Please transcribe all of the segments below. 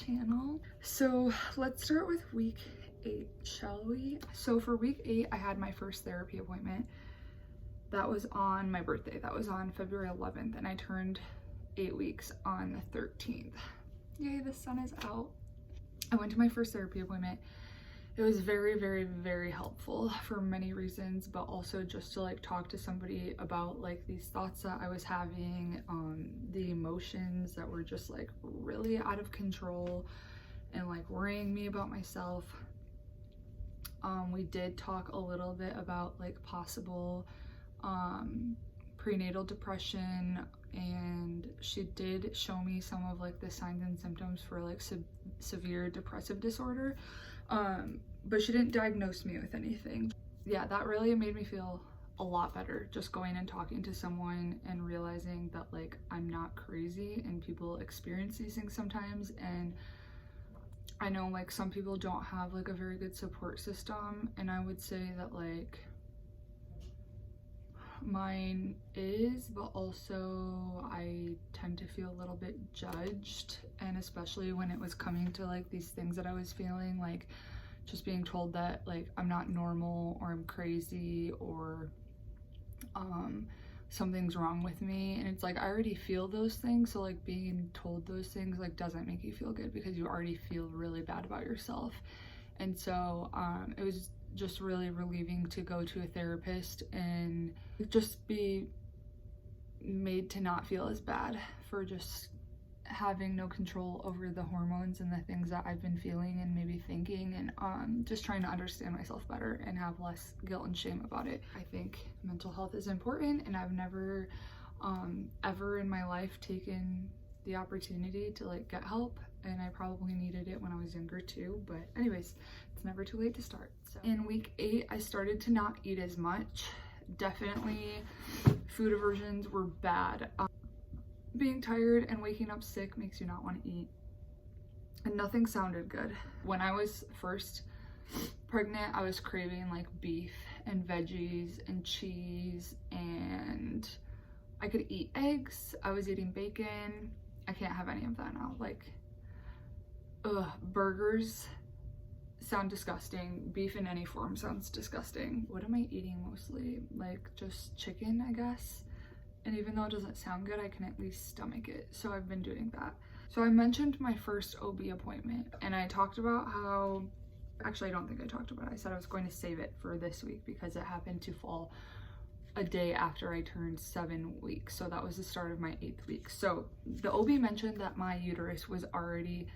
channel. So let's start with week 8, shall we? So for week 8, I had my first therapy appointment. That was on my birthday. That was on February 11th, and I turned 8 weeks on the 13th. Yay, the sun is out. I went to my first therapy appointment. It was very, very, very helpful for many reasons, but also just to like talk to somebody about like these thoughts that I was having, the emotions that were just like really out of control and like worrying me about myself. We did talk a little bit about like possible prenatal depression, and she did show me some of like the signs and symptoms for like severe depressive disorder, but she didn't diagnose me with anything. Yeah, that really made me feel a lot better, just going and talking to someone and realizing that like I'm not crazy and people experience these things sometimes. And I know like some people don't have like a very good support system, and I would say that like mine is, but also I tend to feel a little bit judged, and especially when it was coming to like these things that I was feeling, like just being told that like I'm not normal or I'm crazy or something's wrong with me. And it's like I already feel those things, so like being told those things like doesn't make you feel good because you already feel really bad about yourself. And so it was just really relieving to go to a therapist and just be made to not feel as bad for just having no control over the hormones and the things that I've been feeling and maybe thinking, and just trying to understand myself better and have less guilt and shame about it. I think mental health is important, and I've never ever in my life taken the opportunity to like get help, and I probably needed it when I was younger too, but anyways, it's never too late to start. So in week 8, I started to not eat as much. Definitely food aversions were bad. Being tired and waking up sick makes you not want to eat, and nothing sounded good. When I was first pregnant, I was craving like beef and veggies and cheese, and I could eat eggs. I was eating bacon. I can't have any of that now. Like, burgers sound disgusting. Beef in any form sounds disgusting. What am I eating mostly? Like just chicken, I guess. And even though it doesn't sound good, I can at least stomach it. So I've been doing that. So I mentioned my first OB appointment, and I talked about how, actually I don't think I talked about it. I said I was going to save it for this week because it happened to fall a day after I turned 7 weeks. So that was the start of my 8th week. So the OB mentioned that my uterus was already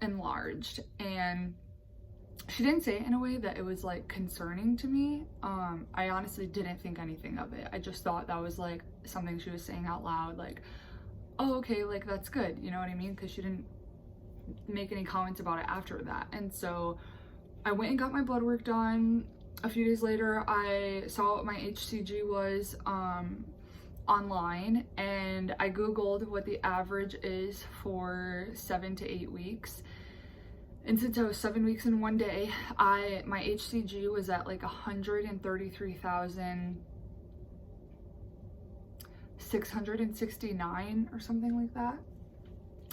enlarged, and she didn't say it in a way that it was like concerning to me. I honestly didn't think anything of it. I just thought that was like something she was saying out loud, like, oh, okay, like that's good, you know what I mean? Because she didn't make any comments about it after that. And so I went and got my blood work done. A few days later, I saw what my HCG was online, and I googled what the average is for 7 to 8 weeks. And since I was 7 weeks in 1 day, my HCG was at like 133,669 or something like that.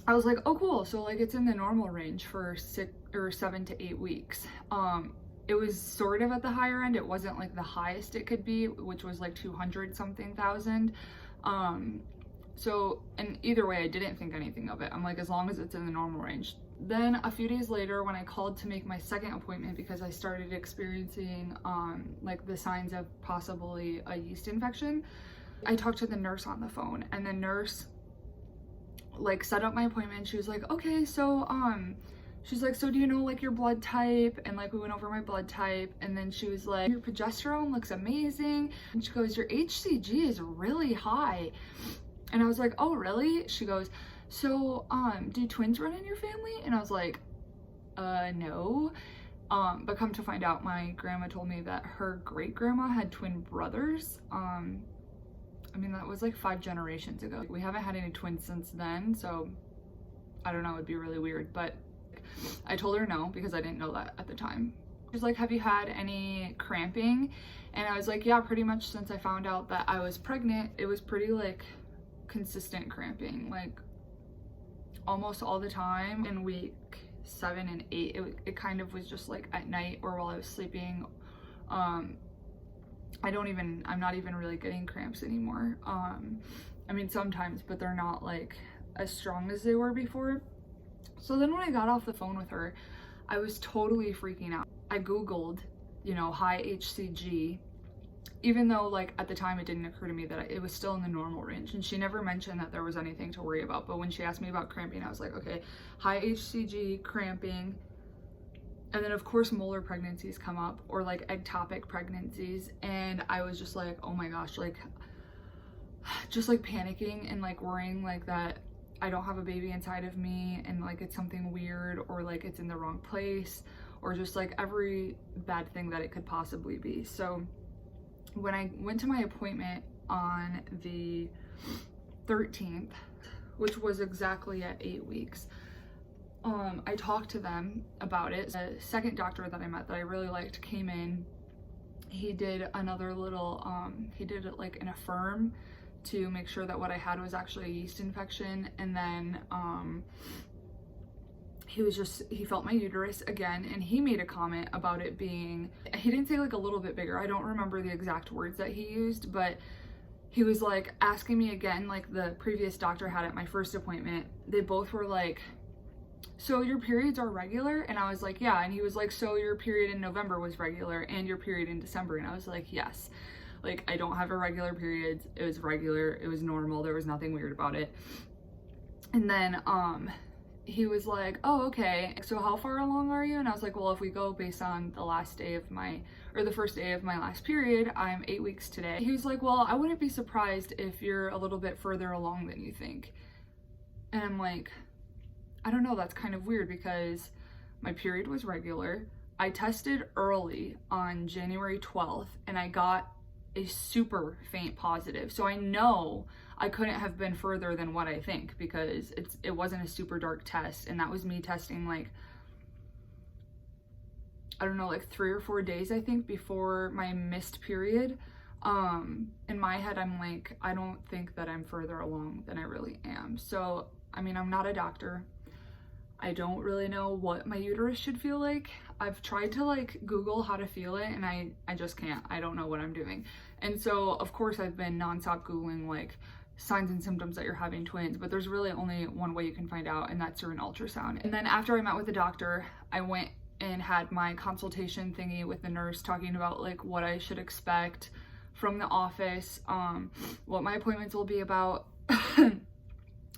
I was like, oh cool, so like it's in the normal range for 7 to 8 weeks. It was sort of at the higher end. It wasn't like the highest it could be, which was like 200 something thousand. So, and either way, I didn't think anything of it. I'm like, as long as it's in the normal range. Then a few days later, when I called to make my second appointment because I started experiencing like the signs of possibly a yeast infection, I talked to the nurse on the phone, and the nurse like set up my appointment. She was like, okay, so she's like, so do you know like your blood type? And like we went over my blood type, and then she was like, your progesterone looks amazing. And she goes, your HCG is really high. And I was like, oh really? She goes, so do twins run in your family? And I was like, no. But come to find out, my grandma told me that her great grandma had twin brothers. I mean, that was like 5 generations ago. We haven't had any twins since then, so I don't know, it'd be really weird. But I told her no, because I didn't know that at the time. She was like, have you had any cramping? And I was like, yeah, pretty much since I found out that I was pregnant. It was pretty like consistent cramping, like almost all the time. In week 7 and 8, it kind of was just like at night or while I was sleeping. I'm not even really getting cramps anymore. I mean, sometimes, but they're not like as strong as they were before. So then when I got off the phone with her, I was totally freaking out. I Googled, you know, high HCG, even though like at the time it didn't occur to me that it was still in the normal range, and she never mentioned that there was anything to worry about. But when she asked me about cramping, I was like, okay, high HCG, cramping. And then of course molar pregnancies come up, or like ectopic pregnancies, and I was just like, oh my gosh, like just like panicking and like worrying like that I don't have a baby inside of me, and like it's something weird, or like it's in the wrong place, or just like every bad thing that it could possibly be. So when I went to my appointment on the 13th, which was exactly at 8 weeks, I talked to them about it. The second doctor that I met that I really liked came in. He did another little, he did like an affirm to make sure that what I had was actually a yeast infection. And then he felt my uterus again, and he made a comment about it being, he didn't say like a little bit bigger, I don't remember the exact words that he used, but he was like asking me again, like the previous doctor had at my first appointment. They both were like, so your periods are regular? And I was like, yeah. And he was like, so your period in November was regular and your period in December? And I was like, yes. Like, I don't have irregular periods. It was regular. It was normal. There was nothing weird about it. And then he was like, oh, okay. So how far along are you? And I was like, well, if we go based on the last day of the first day of my last period, I'm 8 weeks today. He was like, well, I wouldn't be surprised if you're a little bit further along than you think. And I'm like, I don't know, that's kind of weird because my period was regular. I tested early on January 12th and I got a super faint positive. So I know I couldn't have been further than what I think, because it wasn't a super dark test. And that was me testing like, I don't know, like 3 or 4 days, I think, before my missed period. In my head, I'm like, I don't think that I'm further along than I really am. So, I mean, I'm not a doctor. I don't really know what my uterus should feel like. I've tried to like Google how to feel it, and I just can't. I don't know what I'm doing. And so of course I've been nonstop Googling like signs and symptoms that you're having twins, but there's really only one way you can find out, and that's through an ultrasound. And then after I met with the doctor, I went and had my consultation thingy with the nurse, talking about like what I should expect from the office, what my appointments will be about.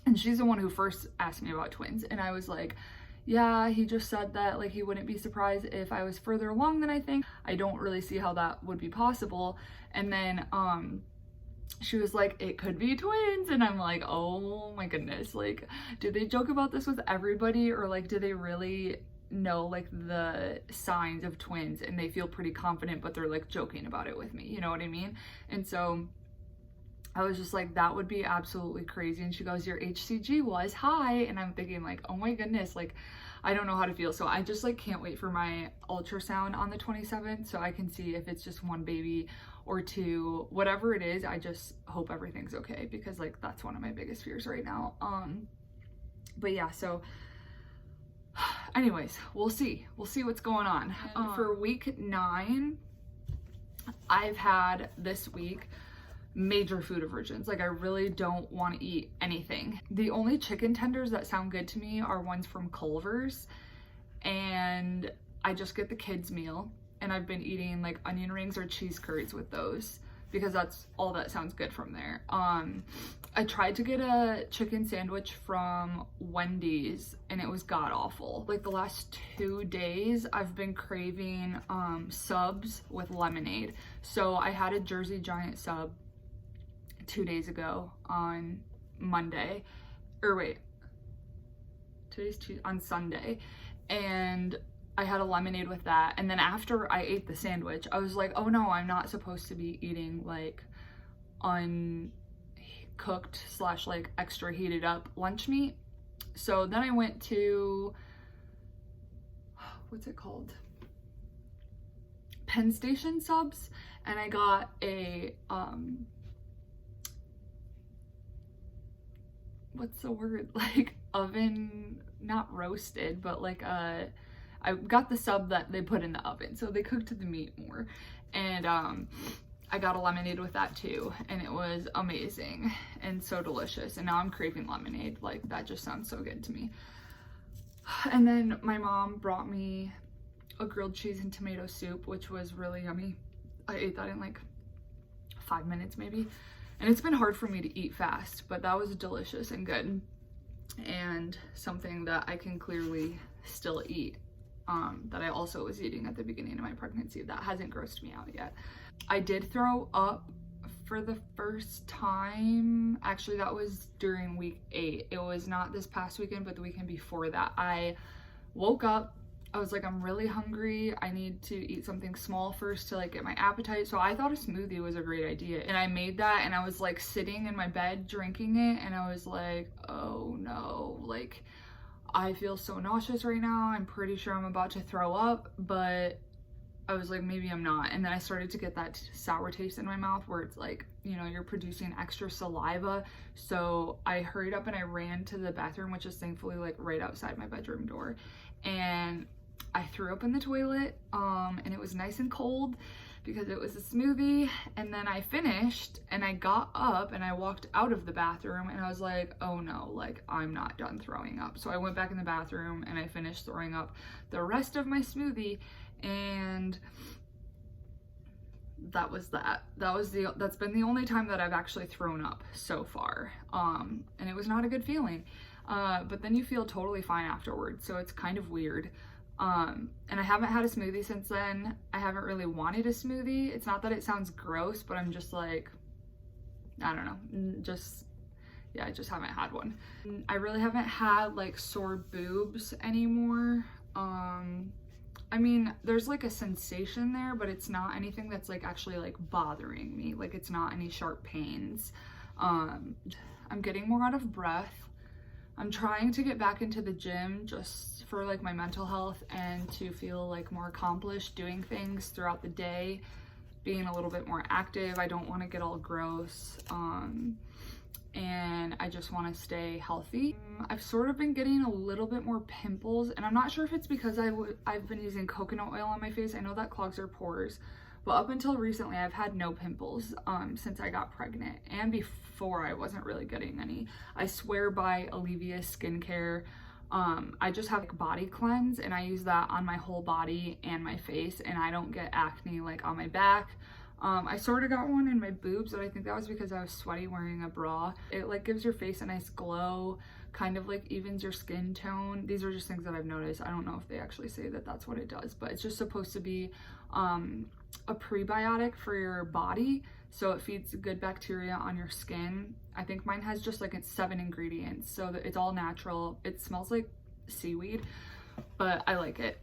And she's the one who first asked me about twins. And I was like, yeah, he just said that like he wouldn't be surprised if I was further along than I think. I don't really see how that would be possible. And then she was like, it could be twins. And I'm like, oh my goodness, like, do they joke about this with everybody, or like do they really know like the signs of twins and they feel pretty confident, but they're like joking about it with me, you know what I mean? And so I was just like, that would be absolutely crazy. And she goes, your HCG was high. And I'm thinking like, oh my goodness, like I don't know how to feel. So I just like can't wait for my ultrasound on the 27th so I can see if it's just one baby or two, whatever it is. I just hope everything's okay, because like that's one of my biggest fears right now. But yeah, so anyways, we'll see what's going on. For week 9, I've had this week major food aversions. Like I really don't want to eat anything. The only chicken tenders that sound good to me are ones from Culver's, and I just get the kids meal, and I've been eating like onion rings or cheese curds with those because that's all that sounds good from there. I tried to get a chicken sandwich from Wendy's and it was god awful. Like the last 2 days I've been craving subs with lemonade. So I had a Jersey Giant sub 2 days ago on Monday, or wait, today's Tuesday, on Sunday, and I had a lemonade with that. And then after I ate the sandwich, I was like, oh no, I'm not supposed to be eating like uncooked / like extra heated up lunch meat. So then I went to, what's it called? Penn Station subs, and I got a what's the word, like oven, not roasted, but like I got the sub that they put in the oven, so they cooked the meat more. And I got a lemonade with that too, and it was amazing and so delicious. And now I'm craving lemonade. Like, that just sounds so good to me. And then my mom brought me a grilled cheese and tomato soup, which was really yummy. I ate that in like 5 minutes maybe. And it's been hard for me to eat fast, but that was delicious and good, and something that I can clearly still eat, that I also was eating at the beginning of my pregnancy. That hasn't grossed me out yet. I did throw up for the first time. Actually, that was during week 8. It was not this past weekend, but the weekend before that. I woke up, I was like, I'm really hungry. I need to eat something small first to like get my appetite. So I thought a smoothie was a great idea. And I made that, and I was like sitting in my bed drinking it, and I was like, oh no, like I feel so nauseous right now. I'm pretty sure I'm about to throw up, but I was like, maybe I'm not. And then I started to get that sour taste in my mouth where it's like, you know, you're producing extra saliva. So I hurried up and I ran to the bathroom, which is thankfully like right outside my bedroom door. And I threw up in the toilet, and it was nice and cold because it was a smoothie. And then I finished and I got up and I walked out of the bathroom, and I was like, oh no, like I'm not done throwing up. So I went back in the bathroom and I finished throwing up the rest of my smoothie, and that was that. That's been the only time that I've actually thrown up so far. And it was not a good feeling. But then you feel totally fine afterwards, so it's kind of weird. And I haven't had a smoothie since then. I haven't really wanted a smoothie. It's not that it sounds gross, but I'm just like, I don't know, yeah, I just haven't had one. I really haven't had like sore boobs anymore. I mean, there's like a sensation there, but it's not anything that's like actually like bothering me. Like, it's not any sharp pains. I'm getting more out of breath. I'm trying to get back into the gym just for like my mental health and to feel like more accomplished doing things throughout the day, being a little bit more active. I don't want to get all gross, and I just want to stay healthy. I've sort of been getting a little bit more pimples, and I'm not sure if it's because I've been using coconut oil on my face. I know that clogs your pores, but up until recently I've had no pimples since I got pregnant, and before I wasn't really getting any. I swear by Aleavia Skin Care. I just have like body cleanse, and I use that on my whole body and my face, and I don't get acne like on my back. I sort of got one in my boobs, but I think that was because I was sweaty wearing a bra. It like gives your face a nice glow, kind of like evens your skin tone. These are just things that I've noticed. I don't know if they actually say that that's what it does, but it's just supposed to be a prebiotic for your body, so it feeds good bacteria on your skin. I think mine has just like it's 7 ingredients, so that it's all natural. It smells like seaweed, but I like it.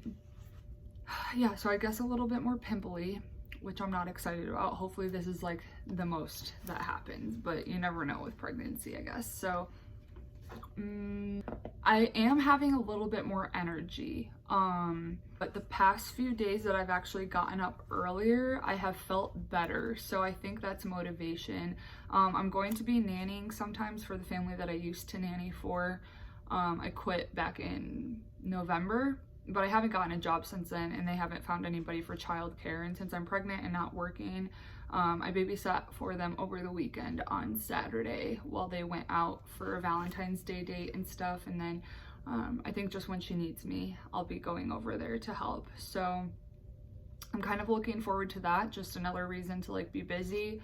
Yeah, so I guess a little bit more pimply, which I'm not excited about. Hopefully this is like the most that happens, but you never know with pregnancy, I guess. So I am having a little bit more energy, but the past few days that I've actually gotten up earlier, I have felt better, so I think that's motivation. I'm going to be nannying sometimes for the family that I used to nanny for. I quit back in November, but I haven't gotten a job since then, and they haven't found anybody for childcare. And since I'm pregnant and not working, I babysat for them over the weekend on Saturday while they went out for a Valentine's Day date and stuff. And then I think just when she needs me, I'll be going over there to help. So I'm kind of looking forward to that. Just another reason to like be busy,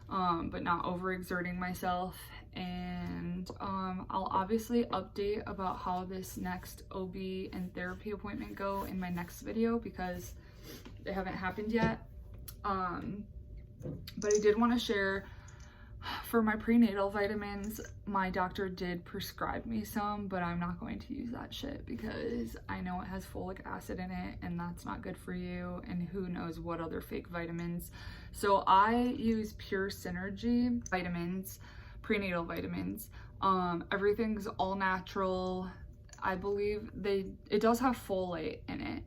but not overexerting myself. And I'll obviously update about how this next OB and therapy appointment go in my next video, because they haven't happened yet. But I did want to share, for my prenatal vitamins, my doctor did prescribe me some, but I'm not going to use that shit because I know it has folic acid in it, and that's not good for you, and who knows what other fake vitamins. So I use Pure Synergy vitamins, prenatal vitamins. Everything's all natural. I believe it does have folate in it.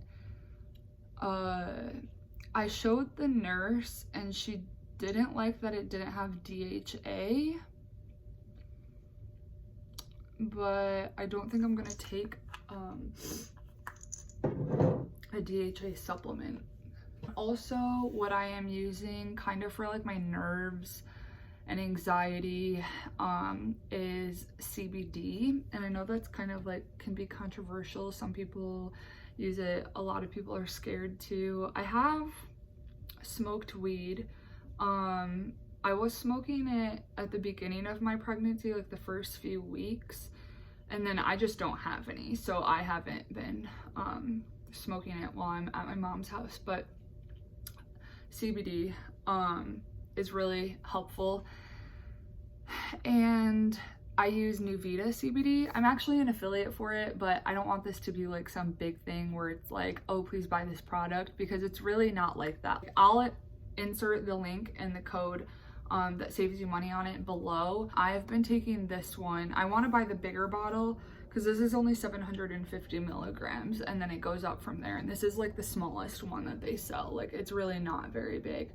I showed the nurse and she didn't like that it didn't have DHA. but I don't think I'm gonna take a DHA supplement. Also, what I am using kind of for like my nerves and anxiety is CBD, and I know that's kind of like can be controversial. Some people use it, a lot of people are scared to. I have smoked weed. I was smoking it at the beginning of my pregnancy, like the first few weeks, and then I just don't have any, so I haven't been smoking it while I'm at my mom's house. But CBD is really helpful, and I use Nuvita CBD. I'm actually an affiliate for it, but I don't want this to be like some big thing where it's like, oh, please buy this product, because it's really not like that. I'll insert the link and the code that saves you money on it below. I've been taking this one. I want to buy the bigger bottle because this is only 750 milligrams, and then it goes up from there. And this is like the smallest one that they sell. Like, it's really not very big,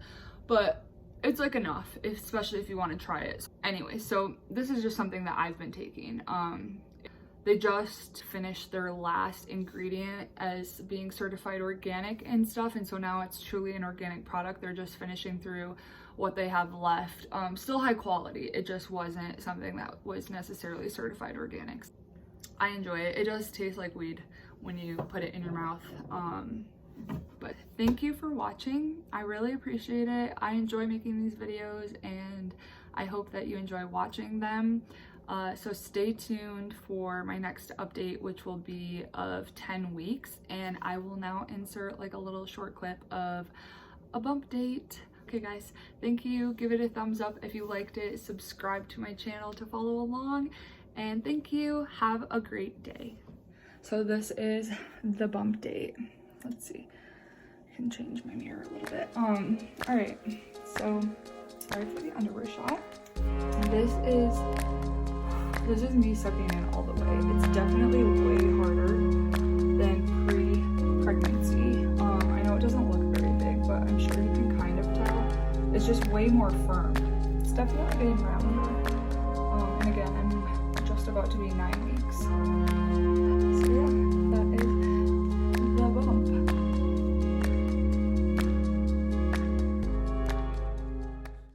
but it's like enough, especially if you want to try it. Anyway, so this is just something that I've been taking. They just finished their last ingredient as being certified organic and stuff, and so now it's truly an organic product. They're just finishing through what they have left. Still high quality, it just wasn't something that was necessarily certified organic. I enjoy it. It does taste like weed when you put it in your mouth. But thank you for watching. I really appreciate it. I enjoy making these videos, and I hope that you enjoy watching them. So stay tuned for my next update, which will be of 10 weeks, and I will now insert like a little short clip of a bump date. Okay guys, thank you. Give it a thumbs up if you liked it. Subscribe to my channel to follow along, and thank you. Have a great day. So this is the bump date. Let's see, I can change my mirror a little bit. All right, so sorry for the underwear shot. This is me sucking in all the way. It's definitely way harder than pre-pregnancy. I know it doesn't look very big, but I'm sure you can kind of tell. It's just way more firm. It's definitely getting rounder. And again, I'm just about to be 9